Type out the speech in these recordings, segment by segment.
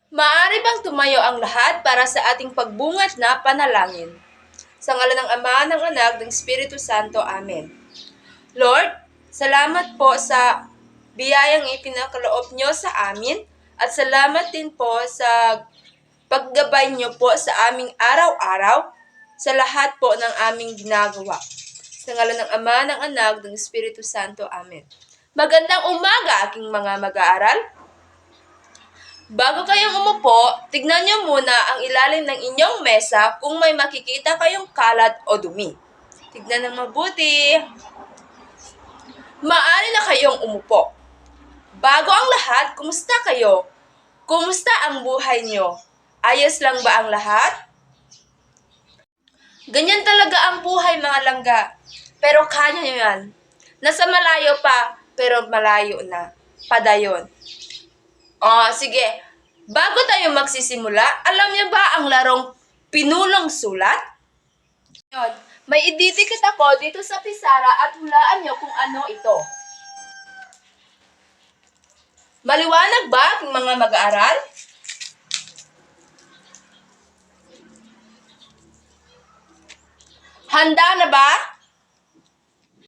Maaari bang tumayo ang lahat para sa ating pagbungat na panalangin? Sa ngalan ng Ama, ng Anak, ng Espiritu Santo. Amen. Lord, salamat po sa biyayang ipinakaloob nyo sa amin at salamat din po sa paggabay nyo po sa aming araw-araw sa lahat po ng aming ginagawa. Sa ngalan ng Ama, ng Anak, ng Espiritu Santo. Amen. Magandang umaga, aking mga mag-aaral. Bago kayong umupo, tignan niyo muna ang ilalim ng inyong mesa kung may makikita kayong kalat o dumi. Tignan ng mabuti. Maaari na kayong umupo. Bago ang lahat, kumusta kayo? Kumusta ang buhay niyo? Ayos lang ba ang lahat? Ganyan talaga ang buhay, mga langga. Pero kaya niyo yan. Nasa malayo pa, pero malayo na. Padayon. Sige. Bago tayo magsisimula, alam niyo ba ang larong pinulong sulat? May ididikit ako dito sa pisara at hulaan niyo kung ano ito. Maliwanag ba aking mga mag-aaral? Handa na ba?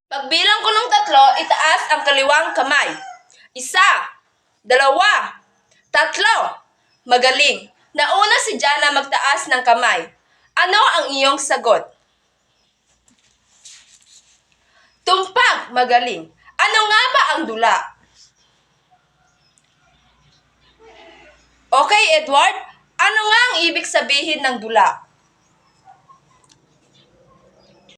Pagbilang ko ng 3, itaas ang kaliwang kamay. 1, 2, 3. Magaling. Nauna si Jana magtaas ng kamay. Ano ang iyong sagot? Tumpag. Magaling. Ano nga ba ang dula? Okay, Edward. Ano nga ang ibig sabihin ng dula?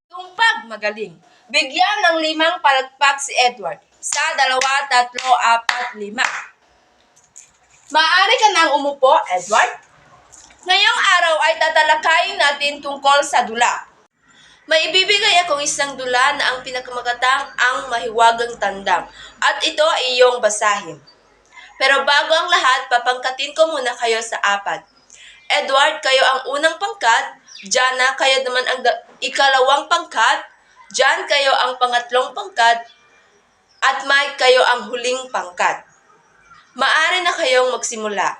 Tumpag. Magaling. Bigyan ng 5 palagpak si Edward. 1, 2, 3, 4, 5. Maaari ka nang umupo, Edward. Ngayong araw ay tatalakayin natin tungkol sa dula. May ibibigay akong isang dula na ang pinakamagatang ang mahiwagang tandang at ito ay iyong basahin. Pero bago ang lahat, papangkatin ko muna kayo sa 4. Edward, kayo ang unang pangkat. Jana, kayo naman ang ikalawang pangkat. John, kayo ang pangatlong pangkat. At Mike, kayo ang huling pangkat. Maaari na kayong magsimula.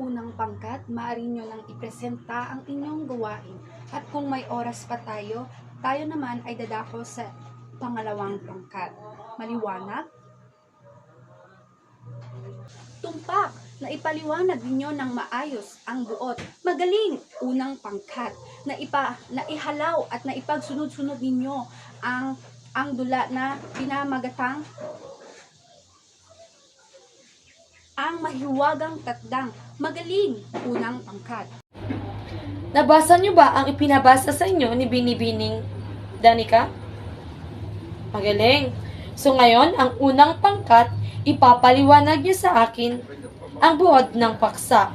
Unang pangkat, maaari nyo lang ipresenta ang inyong gawain. At kung may oras pa tayo naman ay dadako sa pangalawang pangkat. Maliwanag? Tumpak, na ipaliwanag ninyo ng maayos ang buot. Magaling! Unang pangkat, na ihalaw at na ipagsunod-sunod ninyo ang dula na pinamagatang ang mahiwagang tatdang. Magaling! Unang pangkat. Nabasa niyo ba ang ipinabasa sa inyo ni Binibining Danica? Magaling! So ngayon, ang unang pangkat, ipapaliwanag niyo sa akin ang buod ng paksa.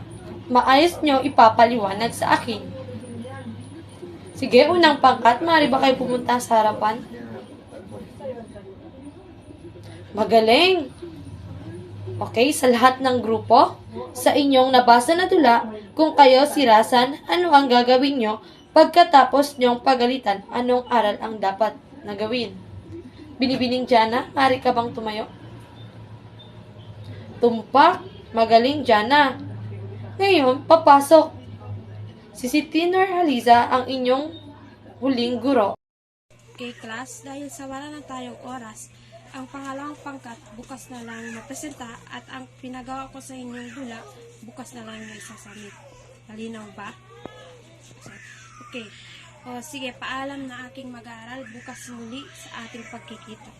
Maayos niyo ipapaliwanag sa akin. Sige, unang pangkat, maaari ba kayo pumunta sa harapan? Magaling! Okay, sa lahat ng grupo, sa inyong nabasa na dula, kung kayo si Rasan, ano ang gagawin nyo pagkatapos nyong pagalitan? Anong aral ang dapat na gawin? Binibining Jana, maaari ka bang tumayo? Tumpak, magaling Jana. Ngayon, papasok. Si Tinor Haliza ang inyong huling guro. Okay, class, dahil sa wala na tayong oras, ang pangalawang pangkat bukas na lang mapresenta at ang pinagawa ko sa inyong dula bukas na lang may sasamit. Malinaw ba? Okay. O sige, paalam na aking mag-aaral bukas muli sa ating pagkikita.